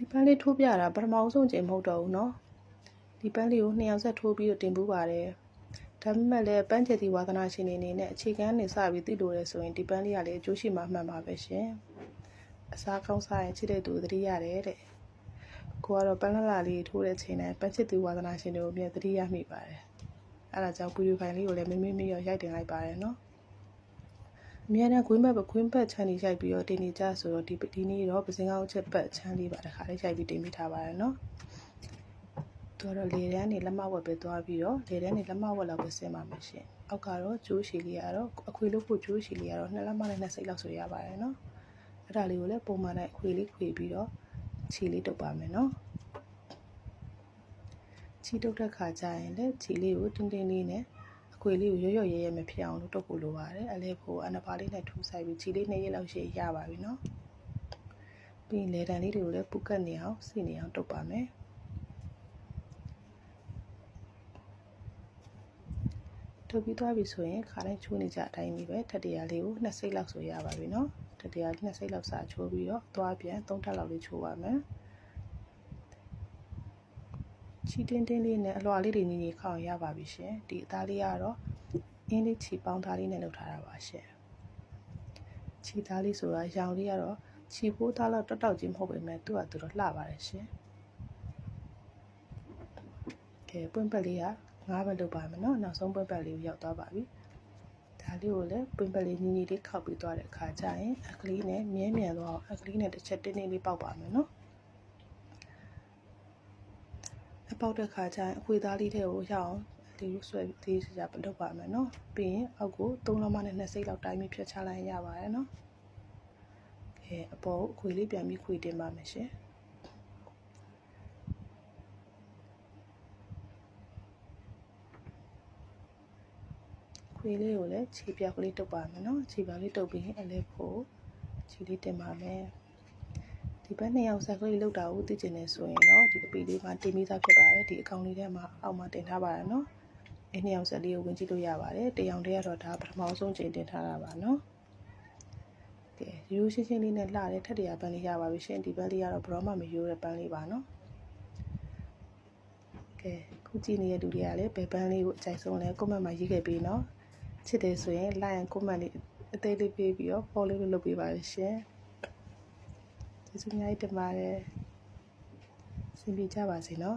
ဒီပန်းလေးထိုးပြတာပထမဆုံးချိန်မဟုတ်တော့ဘူးเนาะဒီပန်းလေးကို2ယောက်ဆက်ထိုးပြီးတော့တင်ပူးပါတယ်ဒါပေမဲ့လည်းပန်းချက်သီးဝါသနာရှင်တွေအနေနဲ့အခြေခံနေစပြီးသိလို့ရဆိုရင်ဒီပန်းလေးကလည်းအကျိုးရှိမှမှန်ပါပဲရှင်အစားကောင်းစားရင်ချစ်တဲ့သူသတိရတယ်တဲ့ကိုကတော့ပန်းလာလေးထိုးတဲ့ချိန်တိုင်းပန်းချက်သီးဝါသနာရှင်တွေကိုမြင်သတိရမိပါတယ်အဲ့ဒါကြောင့်ပူရီဖိုင်လေးကိုလည်းမရောရိုက်တင်လိုက်ပါတယ်เนาะအများနဲ့ခွင်းဘက်ချမ်းလေးရိုက်ပြီးတော့တင်နေကြဆိုတော့ဒီနေ့တော့ပစင်ကောင်းချက်ပတ်ချမ်းလေးပါတခါလေးရိုက်ပြီးတင်ပေးထားပါတယ်เนาะတော့လေတန်းနေလက်မဝက်ပဲသွားပြီးတော့လေတန်းနေလက်မဝက်လောက်ပဲဆင်းပါမယ်ရှင်အောက်ကတော့ကျိုးရှည်လေးကတော့အခွေလို့ဖို့ကျိုးရှည်လေးကတော့2လက်မနဲ့2စိတ်လောက်ဆိုရပါတယ်เนาะအဲ့ဒါလေးကိုလည်းပုံမှန်တိုင်းအခွေလေးခွေပြီးတော့ခြေလေးတုပ်ပါမယ်เนาะခြေတုပ်တဲ့ခါကျရင်လည်းခြေလေးကိုတင်းတင်းလေးနဲ့အခွေလေးကိုရွရဲမဖြစ်အောင်လို့တုပ်ဖို့လိုပါတယ်အလဲဖို့အနပါလေးနဲ့ထူဆိုင်ပြီးခြေလေး2ရက်လောက်ရှည်ရပါပြီเนาะပြီးရင်လေတန်းလေးတွေကိုလည်းပုကတ်နေအောင်စီနေအောင်တုပ်ပါမယ်ထုတ်ပြီးသွားပြီဆိုရင်ခါတိုင်းချိုးနေကြအတိုင်းပဲတတိယလေးကို2စိတ်လောက်ဆိုရပါပြီเนาะတတိယ2စိတ်လောက်စာချိုးပြီးတော့သွားပြန်3ထပ်လောက်လေးချိုးပါမယ်ချီတင်းတင်းလေးနဲ့အလွှာလေးတွေညီခေါအောင်ရပါပြီရှင်ဒီအသားလေးကတော့အင်းလေးချီပေါင်းသားလေးနဲ့လုပ်ထားတာပါရှင်ချီသားလေးဆိုတာရောင်လေးကတော့ချီပိုးသားလောက်တောက်ကြီးမဟုတ်ပေမဲ့သူကသူတော့လှပါတယ်ရှင်ကဲပွင့်ပတ်လေးက5ပဲလုပ်ပါမယ်เนาะနောက်ဆုံးပွင့်ပတ်လေးကိုရောက်သွားပါပြီဒါလေးကိုလည်းပွင့်ပတ်လေးညီလေးခောက်ပြီးသွားတဲ့အခါကျရင်အကလေးနဲ့မြဲမြံသွားအောင်အကလေးနဲ့တစ်ချက်တင်းတင်းလေးပေါက်ပါမယ်เนาะအပေါက်တဲ့ခါကျရင်အခွေသားလေးတွေကိုရအောင်ဒီလိုဆွဲသေးစရာလုပ်ပါမယ်เนาะပြီးရင်အောက်ကို3လက်မနဲ့2စိတ်လောက်တိုင်းပြီးဖြတ်ချလိုက်ရပါတယ်เนาะကဲအပေါ်အခွေလေးပြန်ပြီးခွေတင်ပါမယ်ရှင်ခွေလေးကိုလည်းခြေပြောက်ကလေးတုပ်ပါမယ်เนาะခြေပြောက်လေးတုပ်ပြီးရင်အလဲဖို့ခြေလေးတင်ပါမယ်ဒီဘက်2ယောက်ဆက်ကလေးလောက်တာကိုသိကျင်နေဆိုရင်တော့ဒီအပီလေးမှာတင်ပြီးသားဖြစ်ပါတယ်ဒီအကောင်လေးထဲမှာအောက်မှာတင်ထားပါတယ်เนาะအဲ့2ယောက်ဆက်လေးကိုဝင်ကြည့်လို့ရပါတယ်တရောင်တည်းကတော့ဒါပထမဆုံးချိန်တင်ထားတာပါเนาะကဲရိုးရှင်းရှင်းလေးနဲ့လှတဲ့ထက်တရာပန်းလေးရပါပြီရှင်ဒီပန်းလေးကတော့ဘရောမှမရိုးတဲ့ပန်းလေးပါเนาะကဲခုကြည့်နေတဲ့လူတွေကလည်းဘယ်ပန်းလေးကိုအကြိုက်ဆုံးလဲကွန်မန့်မှာရေးခဲ့ပေးเนาะချစ်တယ်ဆိုရင် like ကွန်မန့်လေးအသေးလေးပေးပြီးတော့ follow လေးလုပ်ပေးပါရှင်ကျေးဇူးများတင်ပါတယ်စင်ပြေကြပါစေเนาะ